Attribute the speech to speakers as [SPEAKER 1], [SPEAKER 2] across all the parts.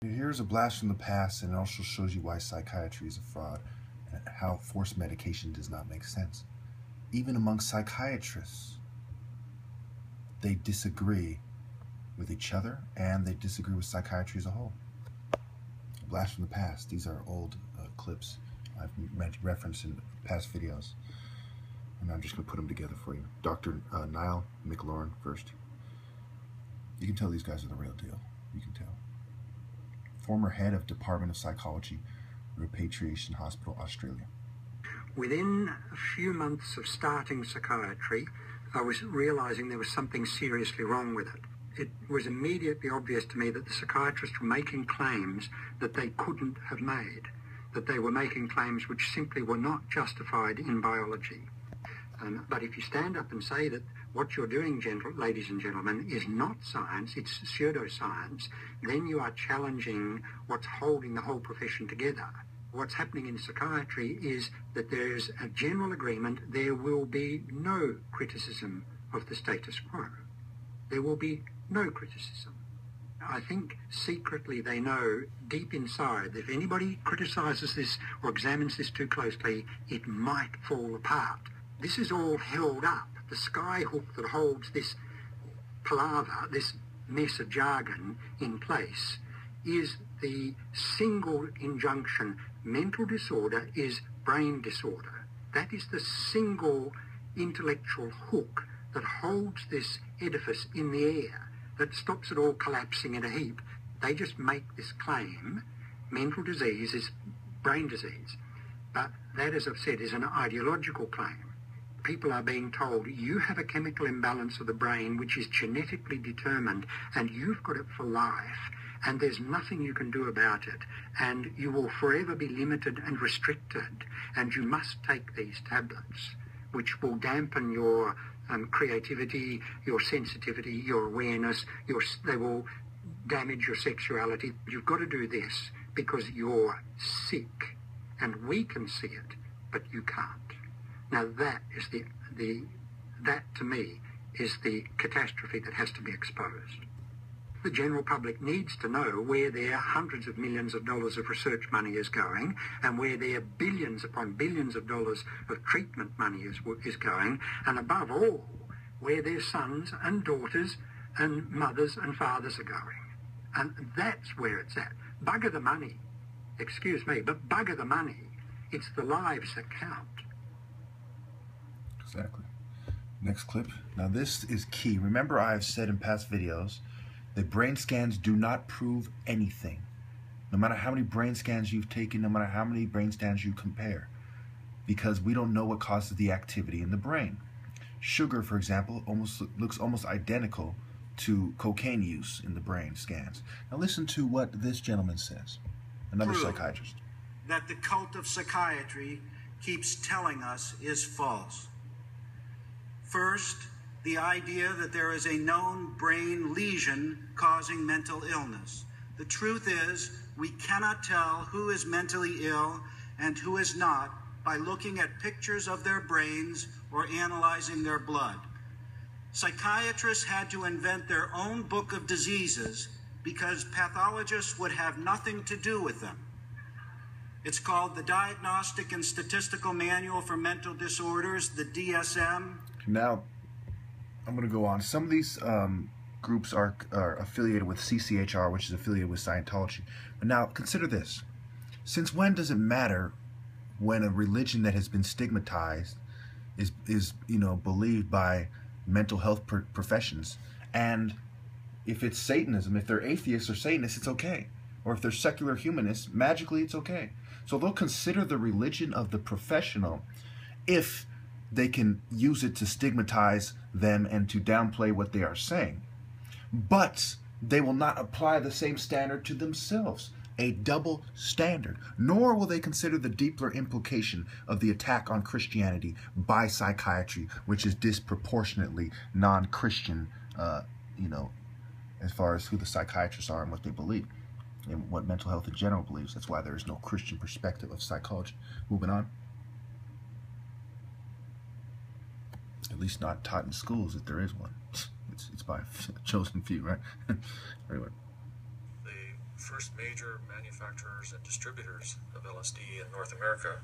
[SPEAKER 1] Here's a blast from the past, and it also shows you why psychiatry is a fraud and how forced medication does not make sense. Even among psychiatrists, they disagree with each other, and they disagree with psychiatry as a whole. A blast from the past. These are old clips I've referenced in past videos, and I'm just going to put them together for you. Dr. Niall McLaurin first. You can tell these guys are the real deal. You can tell. Former head of Department of Psychology, Repatriation Hospital, Australia.
[SPEAKER 2] Within a few months of starting psychiatry, I was realizing there was something seriously wrong with it. It was immediately obvious to me that the psychiatrists were making claims that they couldn't have made, that they were making claims which simply were not justified in biology. But if you stand up and say that what you're doing, ladies and gentlemen, is not science, it's pseudoscience, then you are challenging what's holding the whole profession together. What's happening in psychiatry is that there's a general agreement there will be no criticism of the status quo. There will be no criticism. I think secretly they know deep inside that if anybody criticizes this or examines this too closely, it might fall apart. This is all held up. The skyhook that holds this palaver, this mess of jargon in place, is the single injunction: mental disorder is brain disorder. That is the single intellectual hook that holds this edifice in the air, that stops it all collapsing in a heap. They just make this claim: mental disease is brain disease. But that, as I've said, is an ideological claim. People are being told, you have a chemical imbalance of the brain which is genetically determined, and you've got it for life, and there's nothing you can do about it, and you will forever be limited and restricted, and you must take these tablets, which will dampen your creativity, your sensitivity, your awareness, they will damage your sexuality. You've got to do this because you're sick, and we can see it, but you can't. Now that is that to me is the catastrophe that has to be exposed. The general public needs to know where their hundreds of millions of dollars of research money is going, and where their billions upon billions of dollars of treatment money is going, and above all, where their sons and daughters and mothers and fathers are going. And that's where it's at. Bugger the money. Excuse me, but bugger the money. It's the lives that count.
[SPEAKER 1] Exactly. Next clip. Now this is key. Remember, I have said in past videos that brain scans do not prove anything. No matter how many brain scans you've taken, no matter how many brain scans you compare, because we don't know what causes the activity in the brain. Sugar, for example, looks almost identical to cocaine use in the brain scans. Now listen to what this gentleman says, another psychiatrist.
[SPEAKER 3] That the cult of psychiatry keeps telling us is false. First, the idea that there is a known brain lesion causing mental illness. The truth is, we cannot tell who is mentally ill and who is not by looking at pictures of their brains or analyzing their blood. Psychiatrists had to invent their own book of diseases because pathologists would have nothing to do with them. It's called the Diagnostic and Statistical Manual for Mental Disorders, the DSM.
[SPEAKER 1] Now, I'm going to go on. Some of these groups are affiliated with CCHR, which is affiliated with Scientology. But now, consider this. Since when does it matter when a religion that has been stigmatized is believed by mental health professions? And if it's Satanism, if they're atheists or Satanists, it's okay. Or if they're secular humanists, magically it's okay. So they'll consider the religion of the professional if they can use it to stigmatize them and to downplay what they are saying. But they will not apply the same standard to themselves, a double standard. Nor will they consider the deeper implication of the attack on Christianity by psychiatry, which is disproportionately non-Christian, as far as who the psychiatrists are and what they believe, and what mental health in general believes. That's why there is no Christian perspective of psychology. Moving on. At least not taught in schools, if there is one. It's by a chosen few, right? Anyway.
[SPEAKER 4] The first major manufacturers and distributors of LSD in North America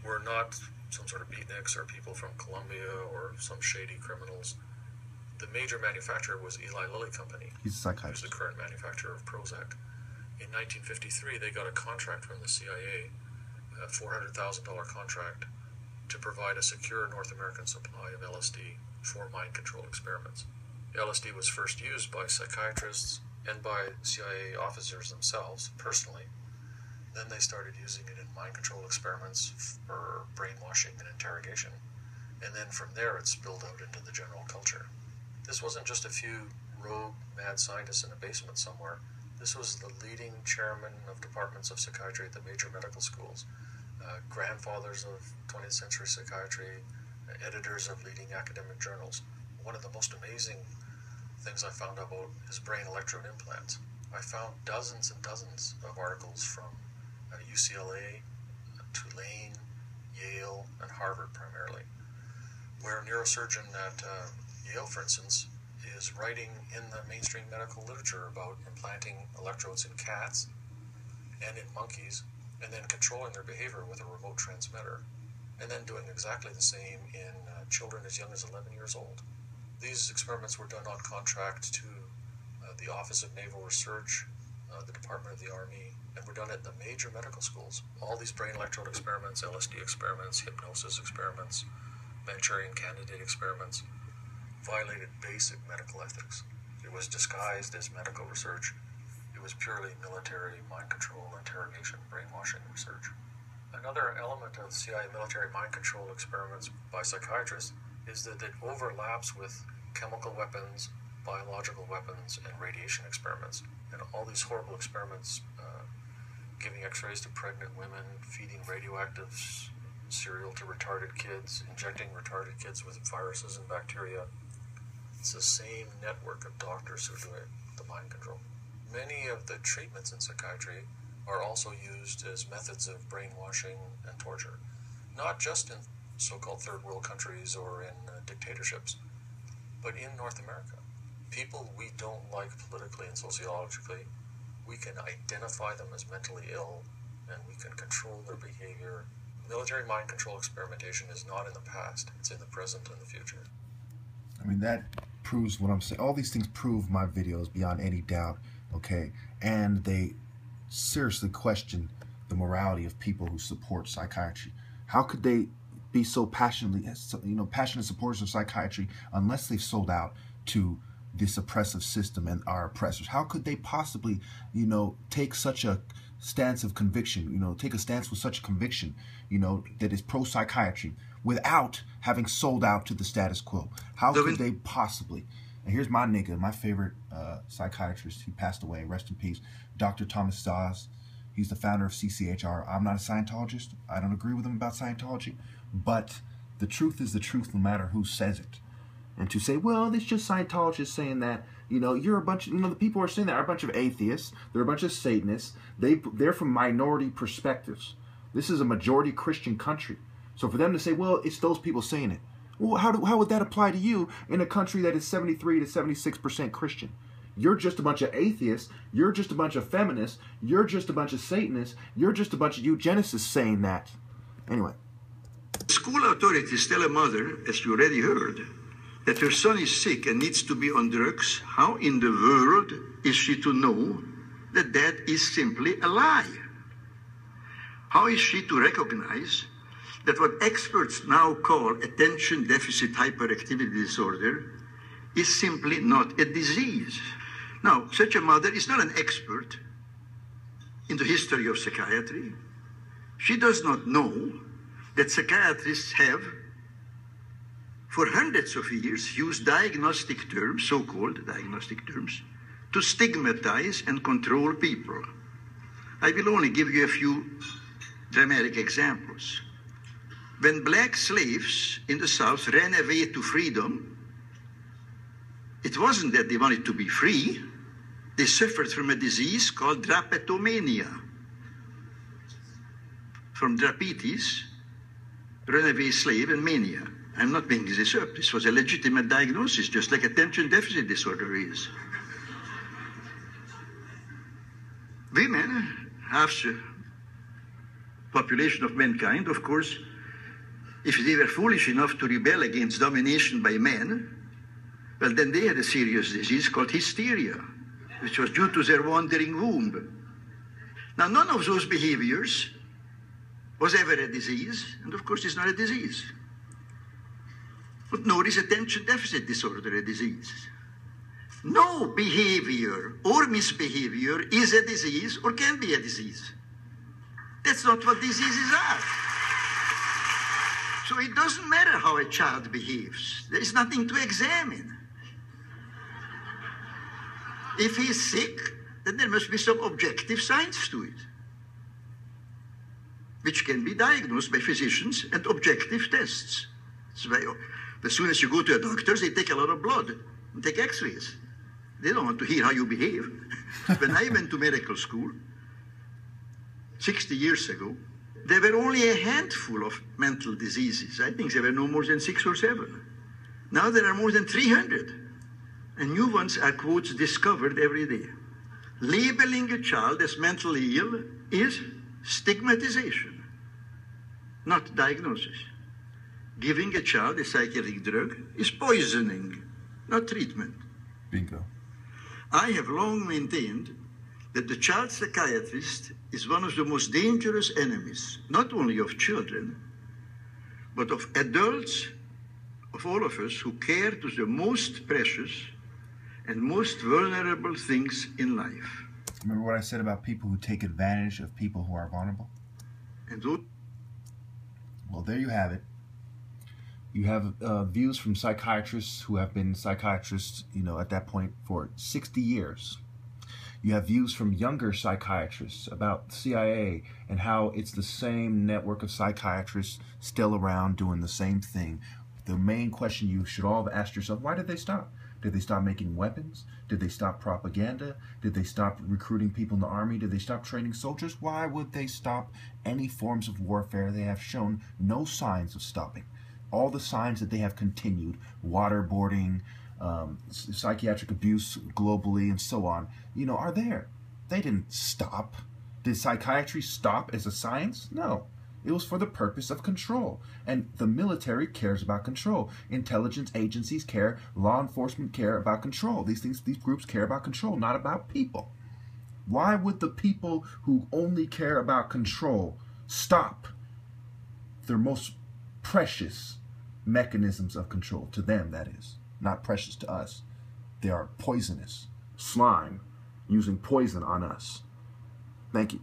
[SPEAKER 4] were not some sort of beatniks or people from Colombia or some shady criminals. The major manufacturer was Eli Lilly Company.
[SPEAKER 1] He's a psychiatrist.
[SPEAKER 4] Who's the current manufacturer of Prozac. In 1953, they got a contract from the CIA, a $400,000 contract, to provide a secure North American supply of LSD for mind control experiments. LSD was first used by psychiatrists and by CIA officers themselves, personally. Then they started using it in mind control experiments for brainwashing and interrogation. And then from there it spilled out into the general culture. This wasn't just a few rogue mad scientists in a basement somewhere. This was the leading chairman of departments of psychiatry at the major medical schools, grandfathers of 20th century psychiatry, editors of leading academic journals. One of the most amazing things I found out about is brain electrode implants. I found dozens and dozens of articles from UCLA, Tulane, Yale, and Harvard primarily, where a neurosurgeon at Yale, for instance, is writing in the mainstream medical literature about implanting electrodes in cats and in monkeys, and then controlling their behavior with a remote transmitter, and then doing exactly the same in children as young as 11 years old. These experiments were done on contract to the Office of Naval Research, the Department of the Army, and were done at the major medical schools. All these brain electrode experiments, LSD experiments, hypnosis experiments, Manchurian candidate experiments, violated basic medical ethics. It was disguised as medical research. It was purely military mind control, interrogation, brainwashing research. Another element of CIA military mind control experiments by psychiatrists is that it overlaps with chemical weapons, biological weapons, and radiation experiments. And all these horrible experiments, giving x-rays to pregnant women, feeding radioactive cereal to retarded kids, injecting retarded kids with viruses and bacteria. It's the same network of doctors who do the mind control. Many of the treatments in psychiatry are also used as methods of brainwashing and torture, not just in so-called third world countries or in dictatorships, but in North America. People we don't like politically and sociologically, we can identify them as mentally ill, and we can control their behavior. Military mind control experimentation is not in the past, it's in the present and the future.
[SPEAKER 1] I mean, that proves what I'm saying. All these things prove my videos beyond any doubt, okay? And they seriously question the morality of people who support psychiatry. How could they be so passionately, passionate supporters of psychiatry unless they've sold out to this oppressive system and our oppressors? How could they possibly, take such a stance of conviction, take a stance with such conviction, that is pro-psychiatry without having sold out to the status quo? How could they possibly? And here's my nigga, my favorite psychiatrist. He passed away, rest in peace, Dr. Thomas Szasz. He's the founder of CCHR. I'm not a Scientologist. I don't agree with him about Scientology. But the truth is the truth no matter who says it. And to say, well, it's just Scientologists saying that, you're a bunch of, the people who are saying that are a bunch of atheists. They're a bunch of Satanists. They're from minority perspectives. This is a majority Christian country. So for them to say, well, it's those people saying it. Well, how would that apply to you in a country that is 73 to 76% Christian? You're just a bunch of atheists. You're just a bunch of feminists. You're just a bunch of Satanists. You're just a bunch of eugenicists saying that. Anyway.
[SPEAKER 5] School authorities tell a mother, as you already heard, that her son is sick and needs to be on drugs. How in the world is she to know that that is simply a lie? How is she to recognize that what experts now call attention deficit hyperactivity disorder is simply not a disease? Now, such a mother is not an expert in the history of psychiatry. She does not know that psychiatrists have, for hundreds of years, used diagnostic terms, so-called diagnostic terms, to stigmatize and control people. I will only give you a few dramatic examples. When black slaves in the South ran away to freedom, it wasn't that they wanted to be free. They suffered from a disease called drapetomania. From drapetes, runaway slave, and mania. I'm not making this up. This was a legitimate diagnosis, just like attention deficit disorder is. women, half the population of mankind, of course, if they were foolish enough to rebel against domination by men, well, then they had a serious disease called hysteria, which was due to their wandering womb. Now, none of those behaviors was ever a disease, and of course it's not a disease. But nor is attention deficit disorder a disease. No behavior or misbehavior is a disease or can be a disease. That's not what diseases are. So it doesn't matter how a child behaves. There is nothing to examine. If he's sick, then there must be some objective science to it, which can be diagnosed by physicians and objective tests. That's why, as soon as you go to a doctor, they take a lot of blood and take x-rays. They don't want to hear how you behave. When I went to medical school 60 years ago, there were only a handful of mental diseases. I think there were no more than 6 or 7. Now there are more than 300. And new ones are, quotes, discovered every day. Labeling a child as mentally ill is stigmatization, not diagnosis. Giving a child a psychiatric drug is poisoning, not treatment.
[SPEAKER 1] Bingo.
[SPEAKER 5] I have long maintained that the child psychiatrist is one of the most dangerous enemies, not only of children, but of adults, of all of us who care to the most precious and most vulnerable things in life.
[SPEAKER 1] Remember what I said about people who take advantage of people who are vulnerable?
[SPEAKER 5] And those...
[SPEAKER 1] Well, there you have it. You have views from psychiatrists who have been psychiatrists, at that point for 60 years. You have views from younger psychiatrists about CIA and how it's the same network of psychiatrists still around doing the same thing. The main question you should all ask yourself, why did they stop? Did they stop making weapons? Did they stop propaganda? Did they stop recruiting people in the army? Did they stop training soldiers? Why would they stop any forms of warfare? They have shown no signs of stopping. All the signs that they have continued, waterboarding, psychiatric abuse globally, and so on, are there. They didn't stop. Did psychiatry stop as a science? No. It was for the purpose of control. And the military cares about control. Intelligence agencies care, law enforcement care about control. These groups care about control, not about people. Why would the people who only care about control stop their most precious mechanisms of control? To them, that is. Not precious to us. They are poisonous. Slime using poison on us. Thank you.